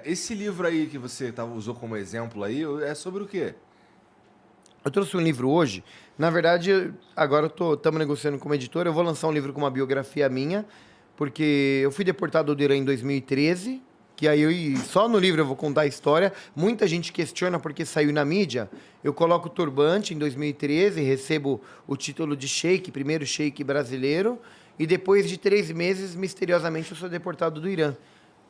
Esse livro aí que você usou como exemplo aí, é sobre o quê? Eu trouxe um livro hoje. Na verdade, agora estamos negociando com uma editora. Eu vou lançar um livro com uma biografia minha, porque eu fui deportado do Irã em 2013. Que aí só no livro eu vou contar a história. Muita gente questiona porque saiu na mídia. Eu coloco o turbante em 2013, recebo o título de sheik, primeiro sheik brasileiro, e depois de 3 meses, misteriosamente, eu sou deportado do Irã.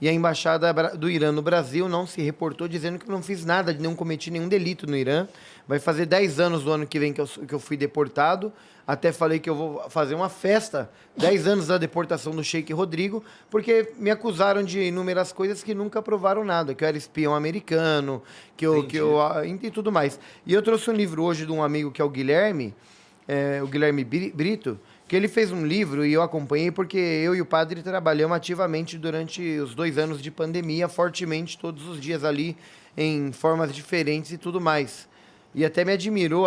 E a embaixada do Irã no Brasil não se reportou dizendo que eu não fiz nada, não cometi nenhum delito no Irã. Vai fazer 10 anos do ano que vem que eu fui deportado. Até falei que eu vou fazer uma festa, 10 anos da deportação do Sheik Rodrigo, porque me acusaram de inúmeras coisas que nunca provaram nada, que eu era espião americano, e tudo mais. E eu trouxe um livro hoje de um amigo que é o Guilherme Brito, que ele fez um livro e eu acompanhei porque eu e o padre trabalhamos ativamente durante os 2 anos de pandemia, fortemente, todos os dias ali, em formas diferentes e tudo mais. E até me admirou,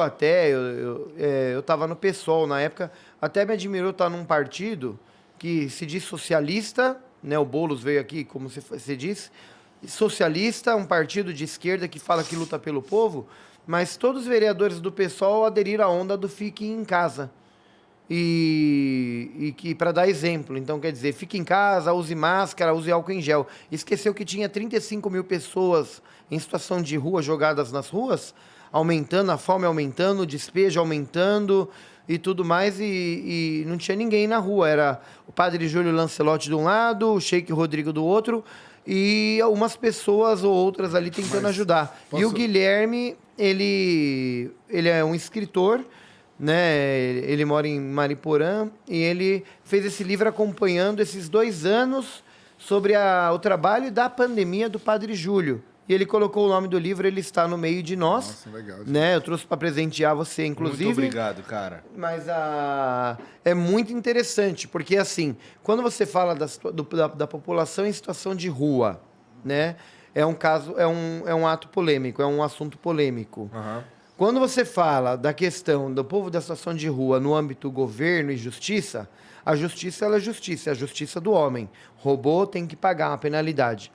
eu estava no PSOL na época, até me admirou estar num partido que se diz socialista, né? O Boulos veio aqui, como você disse, socialista, um partido de esquerda que fala que luta pelo povo, mas todos os vereadores do PSOL aderiram à onda do fique em casa. E que para dar exemplo, então quer dizer, fique em casa, use máscara, use álcool em gel. Esqueceu que tinha 35 mil pessoas em situação de rua jogadas nas ruas, aumentando, a fome aumentando, o despejo aumentando e tudo mais, e não tinha ninguém na rua. Era o padre Júlio Lancelotti de um lado, o Sheik Rodrigo do outro, e algumas pessoas ou outras ali tentando ajudar. E o Guilherme, ele é um escritor, né? Ele mora em Mariporã e ele fez esse livro acompanhando esses 2 anos sobre o trabalho da pandemia do Padre Júlio. E ele colocou o nome do livro, ele está no meio de nós. Nossa, legal. Né? Eu trouxe para presentear você, inclusive. Muito obrigado, cara. Mas é muito interessante, porque assim, quando você fala da população em situação de rua, né? É um caso, é um ato polêmico, é um assunto polêmico. Uhum. Quando você fala da questão do povo da situação de rua no âmbito governo e justiça, a justiça ela é a justiça do homem. Roubou, tem que pagar uma penalidade.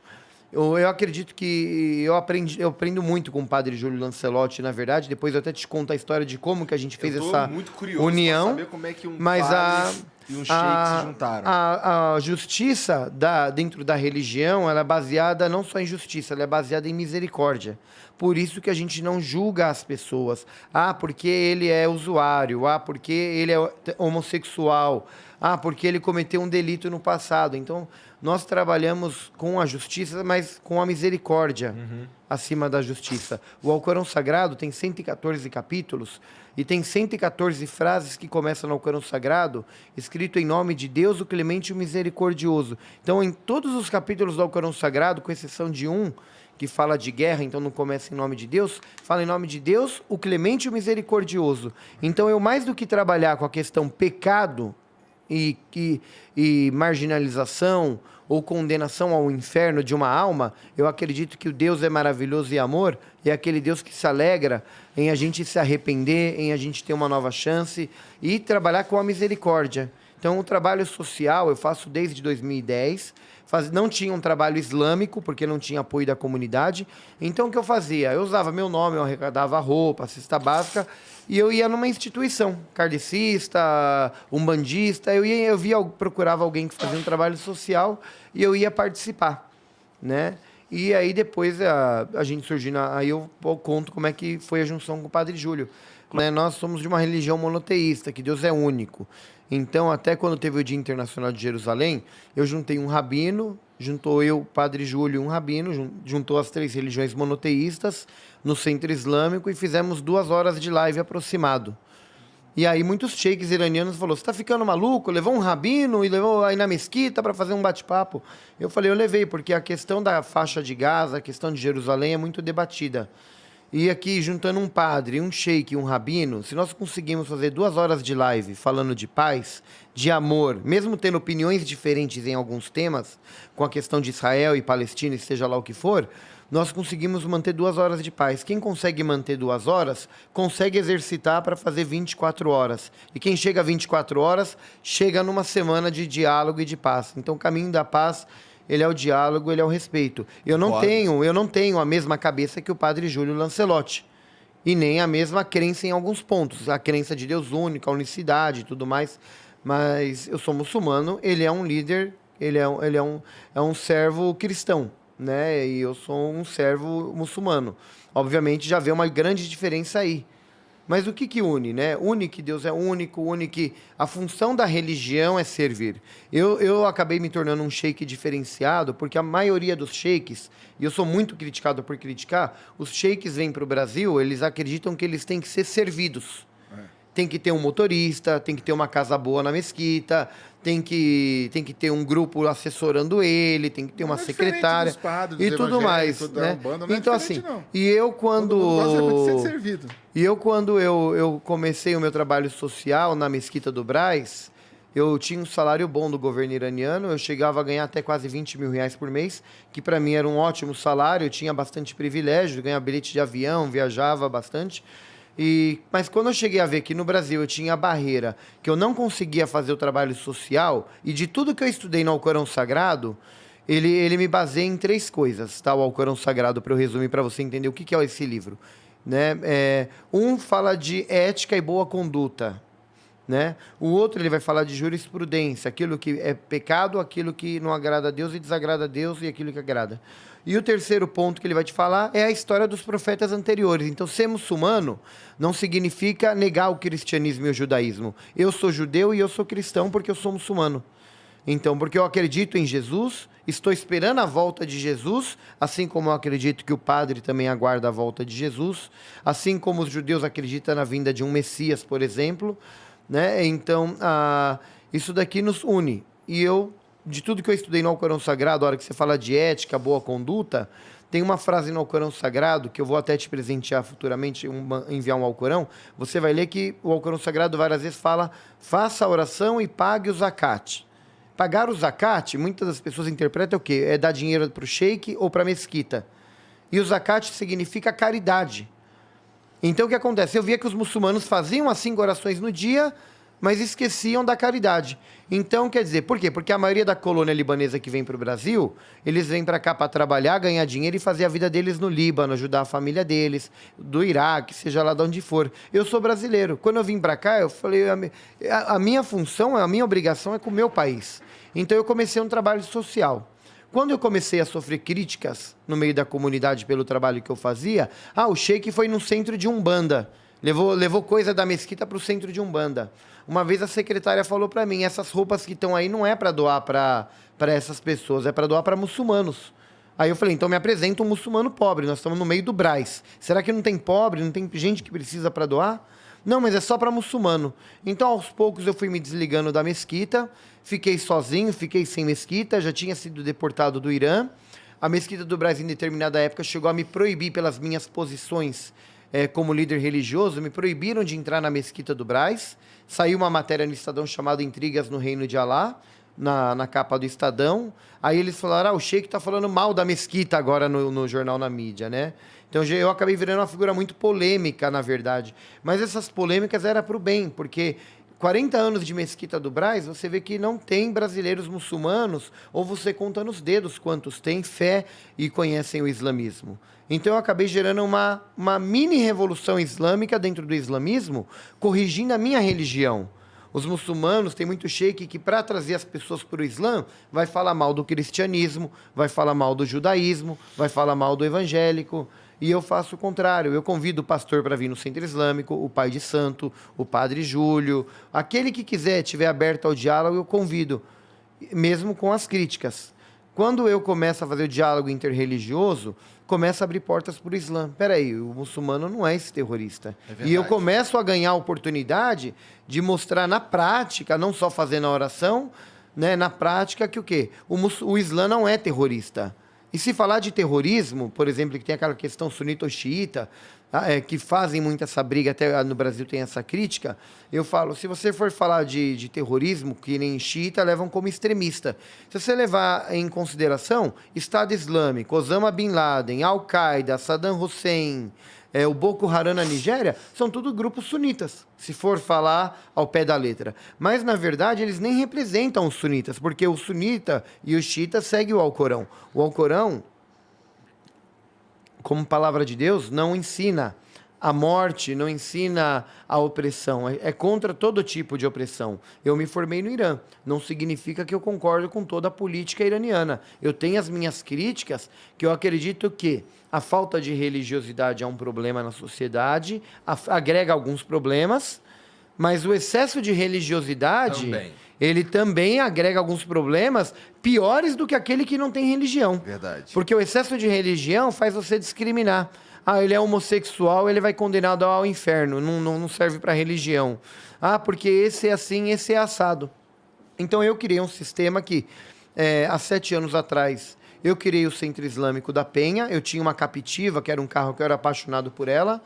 Eu acredito que eu aprendo muito com o padre Júlio Lancelotti, na verdade. Depois eu até te conto a história de como que a gente fez essa muito curioso união. Pra saber como é que mas padre e um sheik se juntaram. A justiça dentro da religião, ela é baseada não só em justiça, ela é baseada em misericórdia. Por isso que a gente não julga as pessoas. Porque ele é usuário. Porque ele é homossexual. Porque ele cometeu um delito no passado. Então, nós trabalhamos com a justiça, mas com a misericórdia acima da justiça. O Alcorão Sagrado tem 114 capítulos e tem 114 frases que começam no Alcorão Sagrado, escrito em nome de Deus, o Clemente e o Misericordioso. Então, em todos os capítulos do Alcorão Sagrado, com exceção de um, que fala de guerra, então não começa em nome de Deus, fala em nome de Deus, o Clemente e o Misericordioso. Então, eu mais do que trabalhar com a questão pecado e marginalização ou condenação ao inferno de uma alma, eu acredito que o Deus é maravilhoso e amor, é aquele Deus que se alegra em a gente se arrepender, em a gente ter uma nova chance e trabalhar com a misericórdia. Então, o trabalho social eu faço desde 2010, não tinha um trabalho islâmico, porque não tinha apoio da comunidade. Então, o que eu fazia? Eu usava meu nome, eu arrecadava roupa, cesta básica, e eu ia numa instituição, kardecista, umbandista, procurava alguém que fazia um trabalho social e eu ia participar, né? E aí depois a gente surgiu, aí eu conto como é que foi a junção com o Padre Júlio. Né? Nós somos de uma religião monoteísta, que Deus é único. Então, até quando teve o Dia Internacional de Jerusalém, eu juntei um rabino, juntou eu, Padre Júlio e um rabino, juntou as 3 religiões monoteístas no Centro Islâmico e fizemos 2 horas de live aproximado. E aí muitos sheiks iranianos falaram, você está ficando maluco? Levou um rabino e levou aí na mesquita para fazer um bate-papo? Eu falei, eu levei, porque a questão da faixa de Gaza, a questão de Jerusalém é muito debatida. E aqui, juntando um padre, um sheik e um rabino, se nós conseguimos fazer 2 horas de live falando de paz, de amor, mesmo tendo opiniões diferentes em alguns temas, com a questão de Israel e Palestina, e seja lá o que for, nós conseguimos manter 2 horas de paz. Quem consegue manter 2 horas, consegue exercitar para fazer 24 horas. E quem chega a 24 horas, chega numa semana de diálogo e de paz. Então, o caminho da paz ele é o diálogo, ele é o respeito. Eu não tenho a mesma cabeça que o padre Júlio Lancelotti. E nem a mesma crença em alguns pontos. A crença de Deus único, a unicidade e tudo mais. Mas eu sou muçulmano, ele é um líder, é um servo cristão, né? E eu sou um servo muçulmano. Obviamente já vê uma grande diferença aí. Mas o que une, né? Une que Deus é único, une que a função da religião é servir. Eu acabei me tornando um sheik diferenciado, porque a maioria dos sheiks, e eu sou muito criticado por criticar, os sheiks vêm para o Brasil, eles acreditam que eles têm que ser servidos. Tem que ter um motorista, tem que ter uma casa boa na mesquita, tem que ter um grupo assessorando ele, tem que ter uma secretária e tudo mais, né? Então assim, e eu quando eu comecei o meu trabalho social na Mesquita do Brás, eu tinha um salário bom do governo iraniano, eu chegava a ganhar até quase 20 mil reais por mês, que para mim era um ótimo salário, eu tinha bastante privilégio, ganhava bilhete de avião, viajava bastante. Mas quando eu cheguei a ver que no Brasil eu tinha a barreira, que eu não conseguia fazer o trabalho social, e de tudo que eu estudei no Alcorão Sagrado, ele me baseia em 3 coisas, tá? O Alcorão Sagrado, para eu resumir para você entender o que é esse livro. Né? Um fala de ética e boa conduta, né? O outro ele vai falar de jurisprudência, aquilo que é pecado, aquilo que não agrada a Deus e desagrada a Deus e aquilo que agrada. E o terceiro ponto que ele vai te falar é a história dos profetas anteriores. Então, ser muçulmano não significa negar o cristianismo e o judaísmo. Eu sou judeu e eu sou cristão porque eu sou muçulmano. Então, porque eu acredito em Jesus, estou esperando a volta de Jesus, assim como eu acredito que o padre também aguarda a volta de Jesus, assim como os judeus acreditam na vinda de um Messias, por exemplo, né? Então, isso daqui nos une. E de tudo que eu estudei no Alcorão Sagrado, a hora que você fala de ética, boa conduta, tem uma frase no Alcorão Sagrado, que eu vou até te presentear futuramente, enviar um Alcorão, você vai ler que o Alcorão Sagrado várias vezes fala, faça a oração e pague o zakat. Pagar o zakat, muitas das pessoas interpretam o quê? É dar dinheiro para o sheik ou para a mesquita. E o zakat significa caridade. Então o que acontece? Eu via que os muçulmanos faziam as 5 orações no dia, mas esqueciam da caridade. Então, quer dizer, por quê? Porque a maioria da colônia libanesa que vem para o Brasil, eles vêm para cá para trabalhar, ganhar dinheiro e fazer a vida deles no Líbano, ajudar a família deles, do Iraque, seja lá de onde for. Eu sou brasileiro. Quando eu vim para cá, eu falei, a minha função, a minha obrigação é com o meu país. Então, eu comecei um trabalho social. Quando eu comecei a sofrer críticas no meio da comunidade pelo trabalho que eu fazia, o sheik foi no centro de Umbanda. Levou coisa da mesquita para o centro de Umbanda. Uma vez a secretária falou para mim, essas roupas que estão aí não é para doar para essas pessoas, é para doar para muçulmanos. Aí eu falei, então me apresenta um muçulmano pobre, nós estamos no meio do Brás. Será que não tem pobre, não tem gente que precisa para doar? Não, mas é só para muçulmano. Então, aos poucos, eu fui me desligando da mesquita, fiquei sozinho, fiquei sem mesquita, já tinha sido deportado do Irã. A mesquita do Brás, em determinada época, chegou a me proibir pelas minhas posições como líder religioso, me proibiram de entrar na mesquita do Brás. Saiu uma matéria no Estadão chamada Intrigas no Reino de Alá, na capa do Estadão. Aí eles falaram, o sheik está falando mal da mesquita agora no jornal, na mídia, né? Então eu acabei virando uma figura muito polêmica, na verdade. Mas essas polêmicas eram para o bem, porque 40 anos de Mesquita do Brás, você vê que não tem brasileiros muçulmanos, ou você conta nos dedos quantos têm fé e conhecem o islamismo. Então eu acabei gerando uma mini revolução islâmica dentro do islamismo, corrigindo a minha religião. Os muçulmanos, tem muito sheik que, para trazer as pessoas para o Islã, vai falar mal do cristianismo, vai falar mal do judaísmo, vai falar mal do evangélico. E eu faço o contrário. Eu convido o pastor para vir no Centro Islâmico, o pai de santo, o padre Júlio. Aquele que quiser, estiver aberto ao diálogo, eu convido, mesmo com as críticas. Quando eu começo a fazer o diálogo interreligioso, começa a abrir portas para o Islã. Peraí, o muçulmano não é esse terrorista. E eu começo a ganhar a oportunidade de mostrar na prática, não só fazendo a oração, né, na prática que o quê? O Islã não é terrorista. E se falar de terrorismo, por exemplo, que tem aquela questão sunita ou xiita, que fazem muito essa briga, até no Brasil tem essa crítica, eu falo, se você for falar de terrorismo, que nem xiita levam como extremista. Se você levar em consideração Estado Islâmico, Osama Bin Laden, Al-Qaeda, Saddam Hussein, o Boko Haram na Nigéria, são tudo grupos sunitas, se for falar ao pé da letra. Mas, na verdade, eles nem representam os sunitas, porque o sunita e o xiita seguem o Alcorão. O Alcorão, como palavra de Deus, não ensina a morte, não ensina a opressão. É contra todo tipo de opressão. Eu me formei no Irã. Não significa que eu concordo com toda a política iraniana. Eu tenho as minhas críticas, que eu acredito que a falta de religiosidade é um problema na sociedade, agrega alguns problemas, mas o excesso de religiosidade, Também. ele também agrega alguns problemas piores do que aquele que não tem religião. Verdade. Porque o excesso de religião faz você discriminar. Ah, ele é homossexual, ele vai condenado ao inferno, não serve para religião. Ah, porque esse é assim, esse é assado. Então eu criei um sistema que, há 7 anos atrás, eu criei o Centro Islâmico da Penha, eu tinha uma Captiva, que era um carro que eu era apaixonado por ela.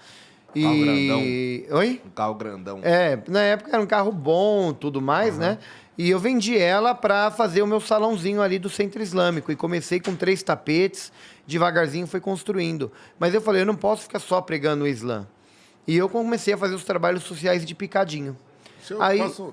Carro Oi? Um carro grandão. Na época era um carro bom, tudo mais, né? E eu vendi ela para fazer o meu salãozinho ali do Centro Islâmico. E comecei com 3 tapetes, devagarzinho foi construindo. Mas eu falei, eu não posso ficar só pregando o Islã. E eu comecei a fazer os trabalhos sociais de picadinho. Se eu Aí- posso